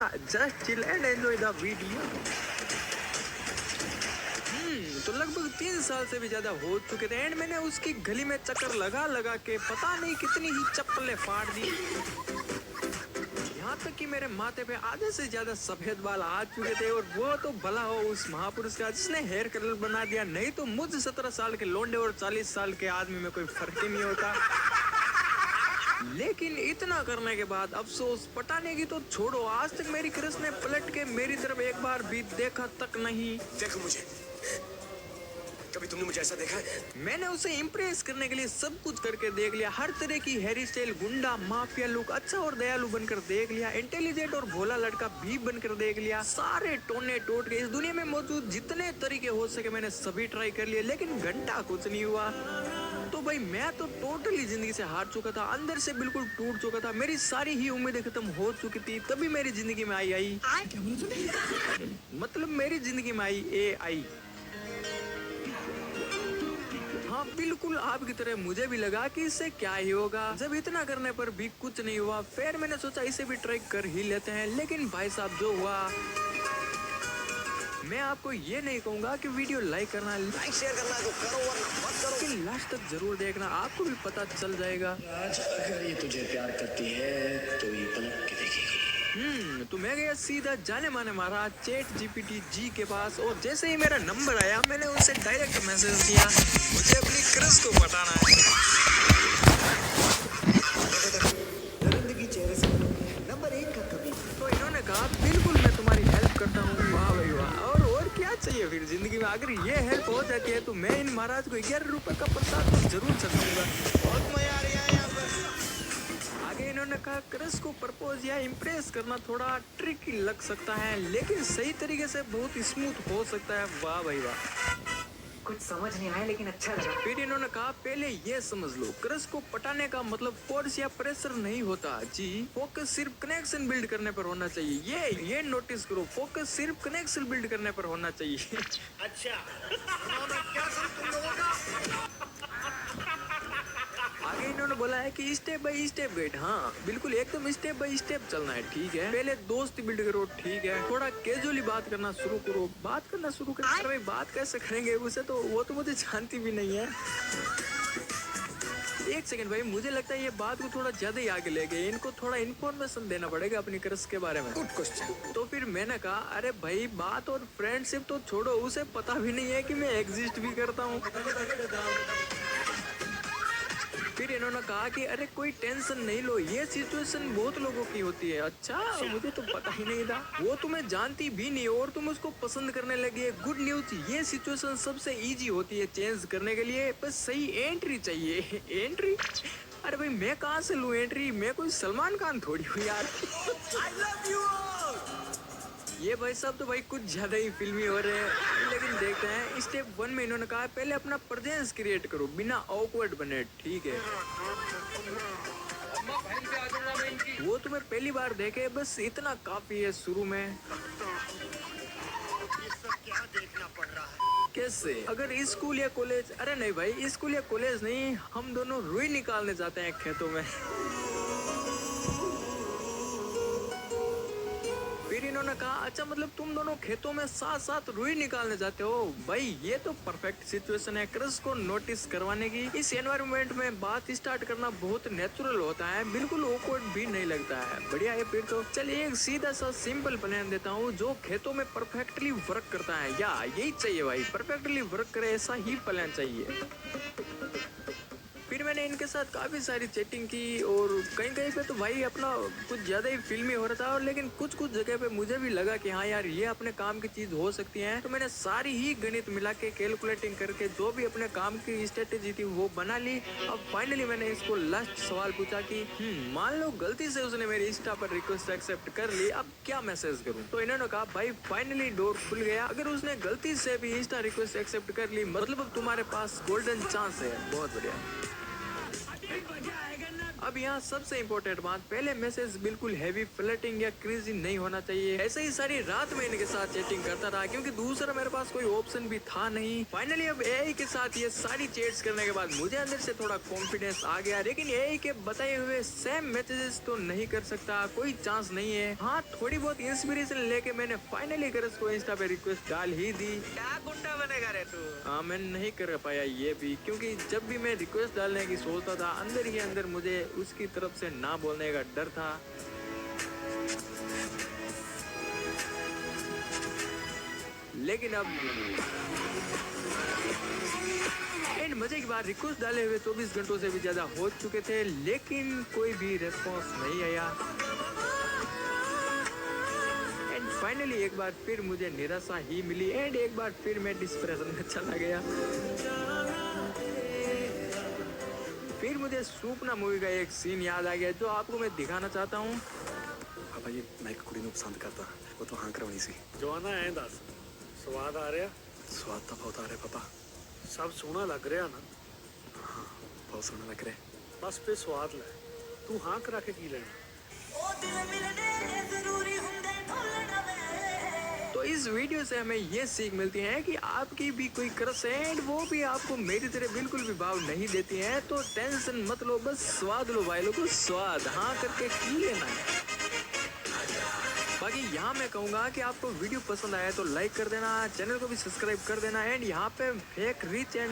Just chill and enjoy the video. तो लगभग 3 साल से भी ज्यादा हो चुके थे एंड मैंने उसकी गली में चक्कर लगा लगा के पता नहीं कितनी ही चप्पलें फाड़ दी। यहाँ तक कि मेरे माथे पे आधे से ज्यादा सफेद बाल आ चुके थे और वो तो भला हो उस महापुरुष का जिसने हेयर कलर बना दिया, नहीं तो मुझ 17 साल के लोंडे और 40 साल के आदमी में कोई फर्क ही नहीं होता। लेकिन इतना करने के बाद अफसोस, पटाने की तो छोड़ो, आज तक मेरी क्रश ने पलट के मेरी तरफ एक बार भी देखा तक नहीं। देखो मुझे, कभी तुमने मुझे ऐसा देखा है? मैंने उसे इम्प्रेस करने के लिए सब कुछ करके देख लिया, हर तरह की हेयर स्टाइल, गुंडा, माफिया लुक, अच्छा और दयालु बनकर देख लिया, इंटेलिजेंट और भोला लड़का भी बनकर देख लिया, सारे टोने टोट के इस दुनिया में मौजूद जितने तरीके हो सके मैंने सभी ट्राई कर लिए, लेकिन घंटा कुछ नहीं हुआ। तो भाई मैं तो टोटली जिंदगी से हार चुका था, अंदर से बिल्कुल टूट चुका था, मेरी सारी ही उम्मीदें खत्म हो चुकी थी। तभी मेरी जिंदगी में आई मतलब मेरी जिंदगी में आई। हाँ बिल्कुल आपकी तरह मुझे भी लगा कि इससे क्या ही होगा। जब इतना करने पर भी कुछ नहीं हुआ, फिर मैंने सोचा इसे भी ट्राई कर ही लेते हैं। लेकिन भाई साहब जो हुआ, मैं आपको ये नहीं कहूंगा कि वीडियो लाइक करना, लाइक शेयर करना तो करो वरना मत करो। लेकिन लास्ट तक जरूर देखना, आपको भी पता चल जाएगा। आज अगर ये तुझे प्यार करती है तो ये पलट के देखेगी। तो मैं गया सीधा जाने माने महाराज चैट जीपीटी जी के पास, और जैसे ही मेरा नंबर आया मैंने उनसे डायरेक्ट मैसेज किया, मुझे अपनी क्रश को पटाना है। दरिंदगी चेहरे से नंबर 1 का कभी। तो इन्होंने कहा बिल्कुल मैं तुम्हारी हेल्प करता हूँ। वाह भाई वाह, और क्या चाहिए फिर जिंदगी में। अगर ये हेल्प हो जाती है तो मैं इन महाराज को 11 रुपए का प्रसाद तो जरूर चढ़ाऊंगा। बहुत मजा आ रहा है यहाँ पर। आगे इन्होंने कहा क्रश को प्रपोज या इम्प्रेस करना थोड़ा ट्रिकी लग सकता है, लेकिन सही तरीके से बहुत स्मूथ हो सकता है। वाह भाई वाह, कुछ समझ नहीं आया लेकिन अच्छा लगा। फिर इन्होंने कहा पहले ये समझ लो, क्रश को पटाने का मतलब फोर्स या प्रेशर नहीं होता जी, फोकस सिर्फ कनेक्शन बिल्ड करने पर होना चाहिए। ये नोटिस करो, फोकस सिर्फ कनेक्शन बिल्ड करने पर होना चाहिए। अच्छा क्या करूं तुम लोगों का? आगे इन्होंने बोला है कि स्टेप बाय स्टेप वेट। हाँ बिल्कुल एकदम स्टेप बाय स्टेप चलना है, ठीक है। पहले दोस्ती बिल्ड करो, ठीक है, थोड़ा कैजुअली बात करना शुरू करो, बात करना शुरू करो। अरे भाई बात कैसे करेंगे उसे, तो वो तो मुझे जानती भी नहीं है। एक सेकंड भाई, मुझे लगता है ये बात को थोड़ा ज्यादा ही आगे ले गए, इनको थोड़ा इन्फॉर्मेशन देना पड़ेगा अपनी क्रश के बारे में। Good question. तो फिर मैंने कहा अरे भाई बात और फ्रेंडशिप तो छोड़ो, उसे पता भी नहीं है कि मैं एग्जिस्ट भी करता हूँ। फिर इन्होंने कहा कि अरे कोई टेंशन नहीं लो, ये सिचुएशन बहुत लोगों की होती है। अच्छा मुझे तो पता ही नहीं था, वो तुम्हें जानती भी नहीं और तुम उसको पसंद करने लगी है। गुड न्यूज, ये सिचुएशन सबसे इजी होती है चेंज करने के लिए, बस सही एंट्री चाहिए। एंट्री? अरे भाई मैं कहाँ से लूँ एंट्री, मैं कोई सलमान खान थोड़ी हूँ यार। I love you all। ये भाई साहब तो भाई कुछ ज्यादा ही फिल्मी हो रहे हैं, लेकिन देखते हैं। स्टेप 1 में इन्होंने कहा पहले अपना प्रेजेंस क्रिएट करो बिना ऑकवर्ड बने, ठीक है। वो तुम्हें पहली बार देखे, बस इतना काफी है शुरू में। ये सब क्या देखना पड़ रहा है? कैसे? अगर स्कूल या कॉलेज, अरे नहीं भाई स्कूल या कॉलेज नहीं, हम दोनों रुई निकालने जाते हैं खेतों में। फिर इन्होंने कहा अच्छा मतलब तुम दोनों खेतों में साथ साथ रुई निकालने जाते हो। भाई ये तो परफेक्ट सिचुएशन है क्रश को नोटिस करवाने की। इस एनवायरनमेंट में बात स्टार्ट करना बहुत नेचुरल होता है, बिल्कुल ऑकवर्ड भी नहीं लगता है। बढ़िया है। फिर तो चलिए एक सीधा सा सिंपल प्लान देता हूँ जो खेतों में परफेक्टली वर्क करता है। या यही चाहिए भाई, परफेक्टली वर्क करे ऐसा ही प्लान चाहिए। फिर मैंने इनके साथ काफ़ी सारी चैटिंग की और कहीं कहीं पे तो भाई अपना कुछ ज़्यादा ही फिल्मी हो रहा था, और लेकिन कुछ कुछ जगह पे मुझे भी लगा कि हाँ यार ये अपने काम की चीज़ हो सकती है। तो मैंने सारी ही गणित मिला के कैलकुलेटिंग करके जो भी अपने काम की स्ट्रेटेजी थी वो बना ली। अब फाइनली मैंने इसको लास्ट सवाल पूछा कि मान लो गलती से उसने मेरी इंस्टा पर रिक्वेस्ट एक्सेप्ट कर ली, अब क्या मैसेज करूँ। तो इन्होंने कहा भाई फाइनली डोर खुल गया, अगर उसने गलती से भी इंस्टा रिक्वेस्ट एक्सेप्ट कर ली मतलब अब तुम्हारे पास गोल्डन चांस है। बहुत बढ़िया। अब यहाँ सबसे इम्पोर्टेंट बात, पहले मैसेज बिल्कुल हैवी फ्लर्टिंग या क्रेजी नहीं होना चाहिए। ऐसे ही सारी रात में इनके साथ चैटिंग करता रहा क्योंकि दूसरा मेरे पास कोई ऑप्शन भी था नहीं। फाइनली अब एआई के साथ ये सारी चैट्स करने के बाद मुझे अंदर से थोड़ा कॉन्फिडेंस आ गया, लेकिन एआई के बताए हुए सेम मैसेजेस तो नहीं कर सकता, कोई चांस नहीं है। हाँ, थोड़ी बहुत इंस्पिरेशन लेके मैंने फाइनली क्रश को इंस्टा पे रिक्वेस्ट डाल ही दी। क्या गुंडा बनेगा रे तू? हाँ, मैं नहीं कर पाया ये भी, क्योंकि जब भी मैं रिक्वेस्ट डालने की सोचता था अंदर ही अंदर मुझे उसकी तरफ से ना बोलने का डर था। लेकिन अब एंड मजे की बात, रिक्वेस्ट डाले हुए 24 घंटों से भी ज्यादा हो चुके थे, लेकिन कोई भी रेस्पॉन्स नहीं आया। एंड फाइनली एक बार फिर मुझे निराशा ही मिली एंड एक बार फिर मैं डिस्प्रेशन में चला गया। फिर मुझे सुपना मूवी का एक सीन याद आ गया जो आपको मैं दिखाना चाहता हूँ। ਪਾਪਾ ਜੀ ਮੈਂ ਇੱਕ ਕੁੜੀ ਨੂੰ ਪਸੰਦ ਕਰਦਾ, ਉਹ ਤੋਂ ਹਾਂ ਕਰਾਉਣੀ ਸੀ। ਜਵਾਨਾ ਐਂ ਦੱਸ, ਸਵਾਦ ਆ ਰਿਹਾ? ਸਵਾਦ ਤਾਂ ਬਹੁਤ ਆ ਰਿਹਾ ਪਾਪਾ, ਸਭ ਸੋਹਣਾ ਲੱਗ ਰਿਹਾ ਨਾ? ਬਹੁਤ ਸੋਹਣਾ ਲੱਗ ਰਿਹਾ। ਬਸ ਫੇ ਸਵਾਦ ਲੈ, ਤੂੰ ਹਾਂ ਕਰਾ ਕੇ ਕੀ ਲੈਣਾ? तो इस वीडियो से हमें ये सीख मिलती है कि आपकी भी कोई क्रश है एंड वो भी आपको मेरी तरह बिल्कुल भी भाव नहीं देती है, तो टेंशन मत लो, बस स्वाद लो भाई लोगों, स्वाद हाँ करके की लेना है। बाकी यहाँ मैं कहूँगा कि आपको वीडियो पसंद आया तो लाइक कर देना, चैनल को भी सब्सक्राइब कर देना एंड यहाँ पे फेक रिच एंड